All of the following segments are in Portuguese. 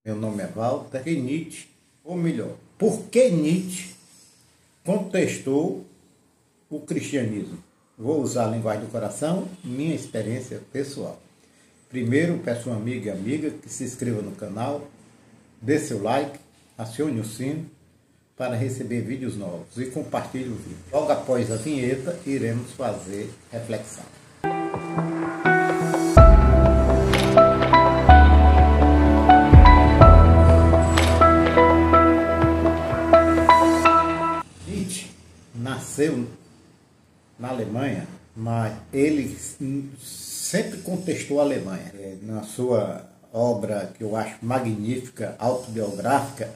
Meu nome é Walter. Que Nietzsche, ou melhor, por que Nietzsche contestou o cristianismo? Vou usar a linguagem do coração, minha experiência pessoal. Primeiro, peço a um amigo e amiga que se inscreva no canal, dê seu like, acione o sino para receber vídeos novos e compartilhe o vídeo. Logo após a vinheta, iremos fazer reflexão. Nietzsche nasceu na Alemanha, mas ele sempre contestou a Alemanha. Na sua obra, que eu acho magnífica, autobiográfica,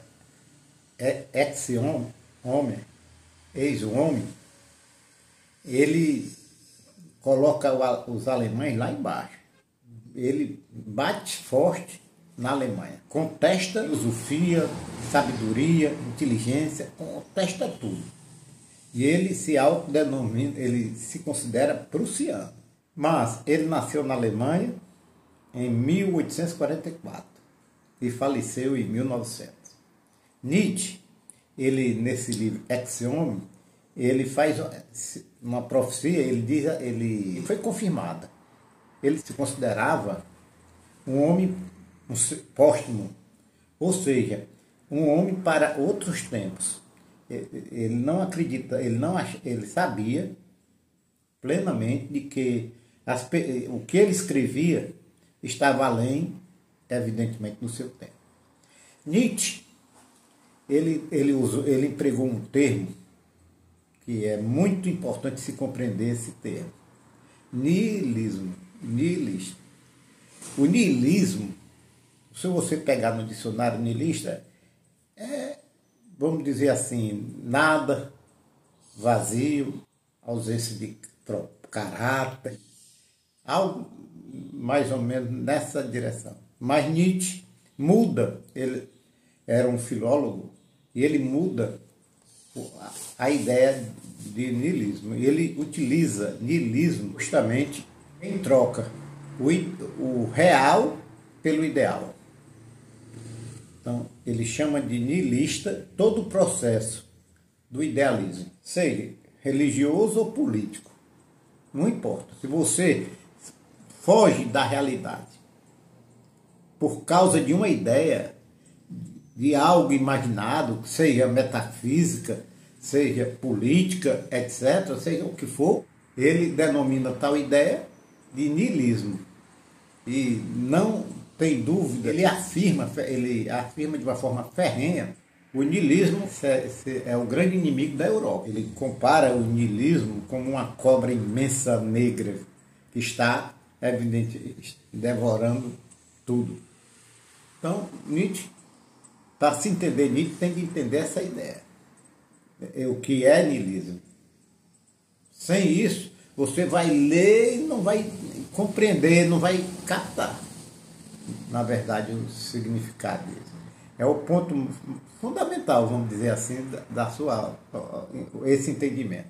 Ex-Homo, Ex-Homem, ele coloca os alemães lá embaixo. Ele bate forte na Alemanha. Contesta filosofia, sabedoria, inteligência, contesta tudo. E ele se autodenomina, ele se considera prussiano. Mas ele nasceu na Alemanha em 1844 e faleceu em 1900. Nietzsche, ele nesse livro Ex-Homo, ele faz uma profecia, ele foi confirmada. Ele se considerava um homem póstumo, ou seja, um homem para outros tempos. Ele não acredita, ele sabia plenamente de que o que ele escrevia estava além, evidentemente, do seu tempo. Nietzsche, ele empregou um termo que é muito importante se compreender esse termo. Niilismo. Nihilista. O niilismo, se você pegar no dicionário niilista, vamos dizer assim, nada, vazio, ausência de caráter, algo mais ou menos nessa direção. Mas Nietzsche muda, ele era um filólogo, e ele muda a ideia de niilismo. Ele utiliza niilismo justamente em troca o real pelo ideal. Então, ele chama de niilista todo o processo do idealismo, seja religioso ou político. Não importa. Se você foge da realidade por causa de uma ideia, de algo imaginado, seja metafísica, seja política, etc., seja o que for, ele denomina tal ideia de niilismo. E não tem dúvida, ele afirma de uma forma ferrenha, o niilismo é o grande inimigo da Europa. Ele compara o niilismo como uma cobra imensa negra que está, evidentemente, devorando tudo. Então, Nietzsche, para se entender Nietzsche, tem que entender essa ideia. O que é niilismo. Sem isso, você vai ler e não vai compreender, não vai captar, na verdade, o significado disso. É o ponto fundamental, vamos dizer assim, esse entendimento.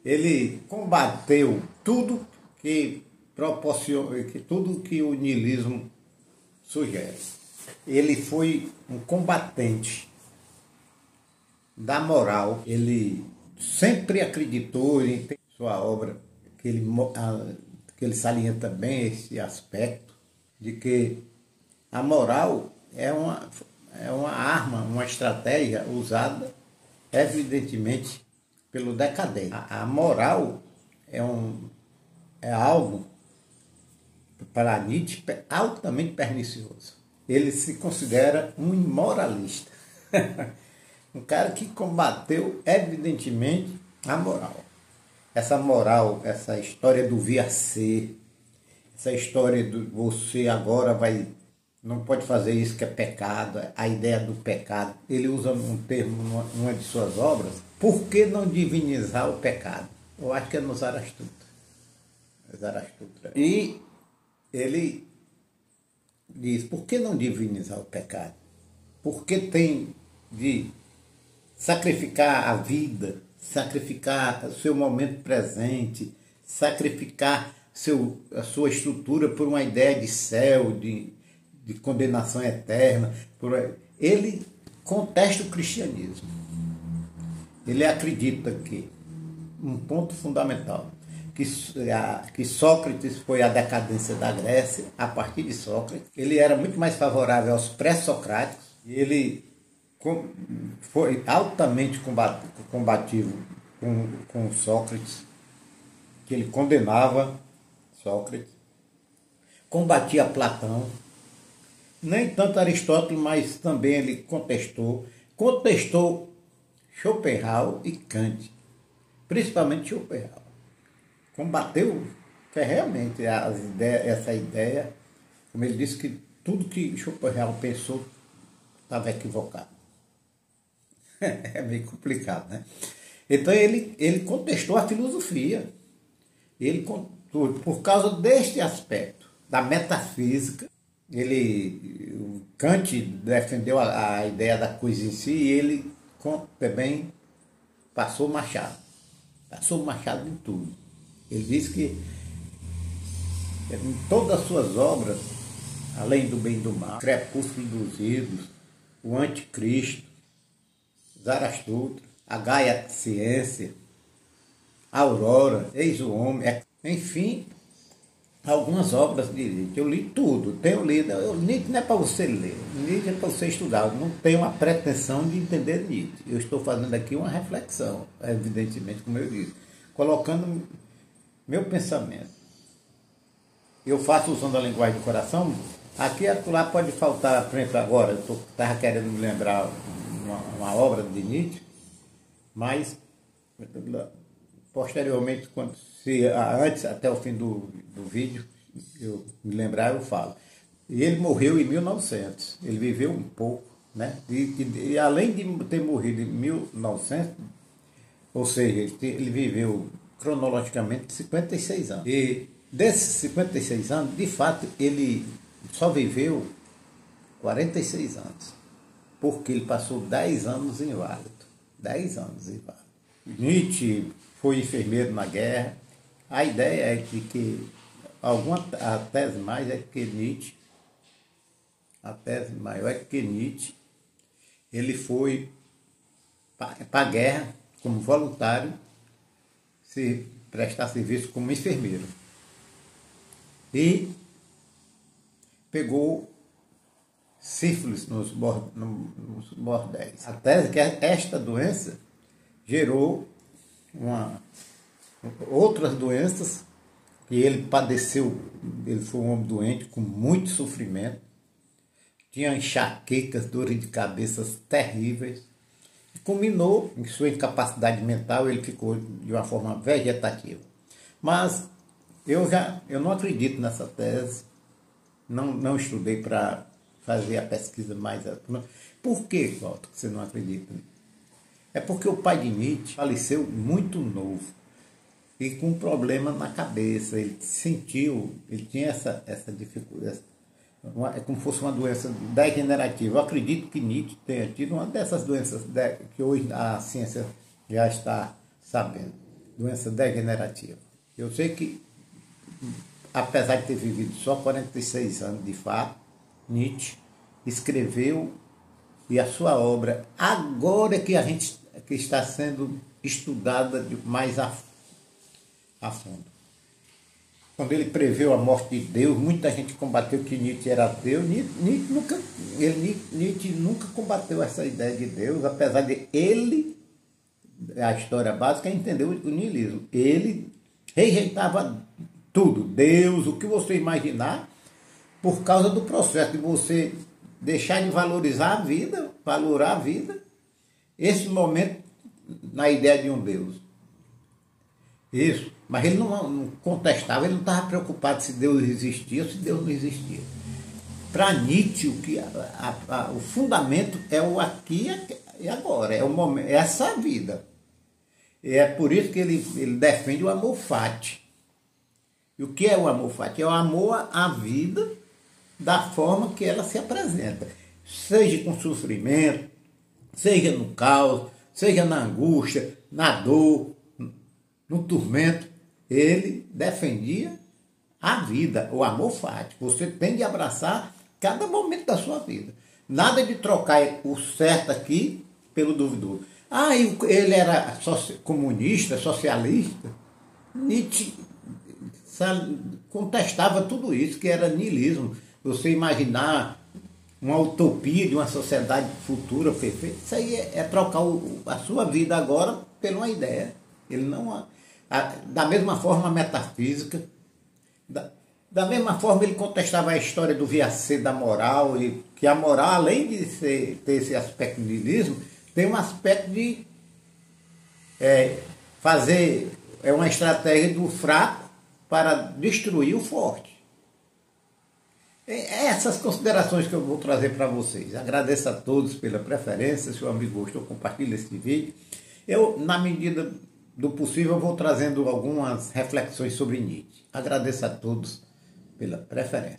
Ele combateu tudo que proporciona, tudo que o niilismo sugere. Ele foi um combatente da moral. Ele sempre acreditou em sua obra, que ele salienta bem esse aspecto de que a moral é uma arma, uma estratégia usada, evidentemente, pelo decadente. A moral é algo, para Nietzsche, altamente pernicioso. Ele se considera um imoralista. Um cara que combateu, evidentemente, a moral. Essa moral, essa história do vir a ser, essa história do você agora não pode fazer isso que é pecado, a ideia do pecado. Ele usa um termo numa de suas obras, por que não divinizar o pecado? Eu acho que é no Zarastutra. E ele diz, por que não divinizar o pecado? Por que tem de sacrificar a vida, sacrificar o seu momento presente, sacrificar a sua estrutura por uma ideia de céu, de de condenação eterna. Ele contesta o cristianismo. Ele acredita que um ponto fundamental, que Sócrates foi a decadência da Grécia. A partir de Sócrates, ele era muito mais favorável aos pré-socráticos. Ele foi altamente combativo com Sócrates, que ele condenava Sócrates, combatia Platão, nem tanto Aristóteles, mas também ele contestou Schopenhauer e Kant, principalmente Schopenhauer. Combateu ferreamente essa ideia, como ele disse que tudo que Schopenhauer pensou estava equivocado. É meio complicado, né? Então ele contestou a filosofia. Por causa deste aspecto da metafísica, o Kant defendeu a ideia da coisa em si, e ele também passou o machado em tudo. Ele disse que em todas as suas obras, além do bem e do mal, Crepúsculo dos Ídolos, o Anticristo, Zaratustra, a Gaia Ciência, a Aurora, Eis o Homem, enfim, algumas obras de Nietzsche. Eu li tudo, tenho lido. Nietzsche não é para você ler, Nietzsche é para você estudar. Eu não tenho a pretensão de entender Nietzsche. Eu estou fazendo aqui uma reflexão, evidentemente, como eu disse, colocando meu pensamento. Eu faço usando a linguagem do coração. Aqui e acolá pode faltar, por exemplo, agora, eu estava querendo me lembrar uma obra de Nietzsche, mas posteriormente, antes, até o fim do vídeo, eu me lembrar, eu falo. E ele morreu em 1900, ele viveu um pouco, né? E além de ter morrido em 1900, ou seja, ele viveu cronologicamente 56 anos. E desses 56 anos, de fato, ele só viveu 46 anos, porque ele passou 10 anos inválido. 10 anos inválido. Nietzsche foi enfermeiro na guerra. A ideia é de que a tese mais é que Nietzsche, a tese maior é que Nietzsche, ele foi para a guerra como voluntário, se prestar serviço como enfermeiro. E pegou sífilis nos bordéis. A tese é que esta doença gerou outras doenças que ele padeceu. Ele foi um homem doente com muito sofrimento, tinha enxaquecas, dores de cabeça terríveis, e culminou em sua incapacidade mental. Ele ficou de uma forma vegetativa. Mas eu não acredito nessa tese, não estudei para fazer a pesquisa mais. Por que, Walter, que você não acredita? É porque o pai de Nietzsche faleceu muito novo e com um problema na cabeça. Ele tinha essa dificuldade, é como se fosse uma doença degenerativa. Eu acredito que Nietzsche tenha tido uma dessas doenças que hoje a ciência já está sabendo, doença degenerativa. Eu sei que, apesar de ter vivido só 46 anos de fato, Nietzsche escreveu, e a sua obra, agora que está sendo estudada mais a fundo. Quando ele preveu a morte de Deus, muita gente combateu que Nietzsche era Deus. Nietzsche nunca combateu essa ideia de Deus, apesar de a história básica é entender o niilismo. Ele rejeitava tudo, Deus, o que você imaginar, por causa do processo de você deixar de valorizar a vida, valorar a vida, esse momento na ideia de um Deus. Isso. Mas ele não contestava, ele não estava preocupado se Deus existia ou se Deus não existia. Para Nietzsche, o fundamento é o aqui e agora, é o momento, é essa vida. E é por isso que ele defende o amor fati. E o que é o amor fati? É o amor à vida da forma que ela se apresenta. Seja com sofrimento, seja no caos, seja na angústia, na dor, no tormento. Ele defendia a vida, o amor fati. Você tem de abraçar Cada momento da sua vida. Nada de trocar o certo aqui pelo duvidoso. Ah, ele era comunista, socialista. Nietzsche contestava tudo isso, que era niilismo. Você imaginar uma utopia de uma sociedade futura perfeita, isso aí é trocar a sua vida agora por uma ideia. Ele não... Da mesma forma, a metafísica, da mesma forma ele contestava a história do viacê da moral, e que a moral, além de ter esse aspecto de niilismo, tem um aspecto de fazer uma estratégia do fraco para destruir o forte. Essas considerações que eu vou trazer para vocês. Agradeço a todos pela preferência. Se o amigo gostou, compartilhe esse vídeo. Eu, na medida do possível, vou trazendo algumas reflexões sobre Nietzsche. Agradeço a todos pela preferência.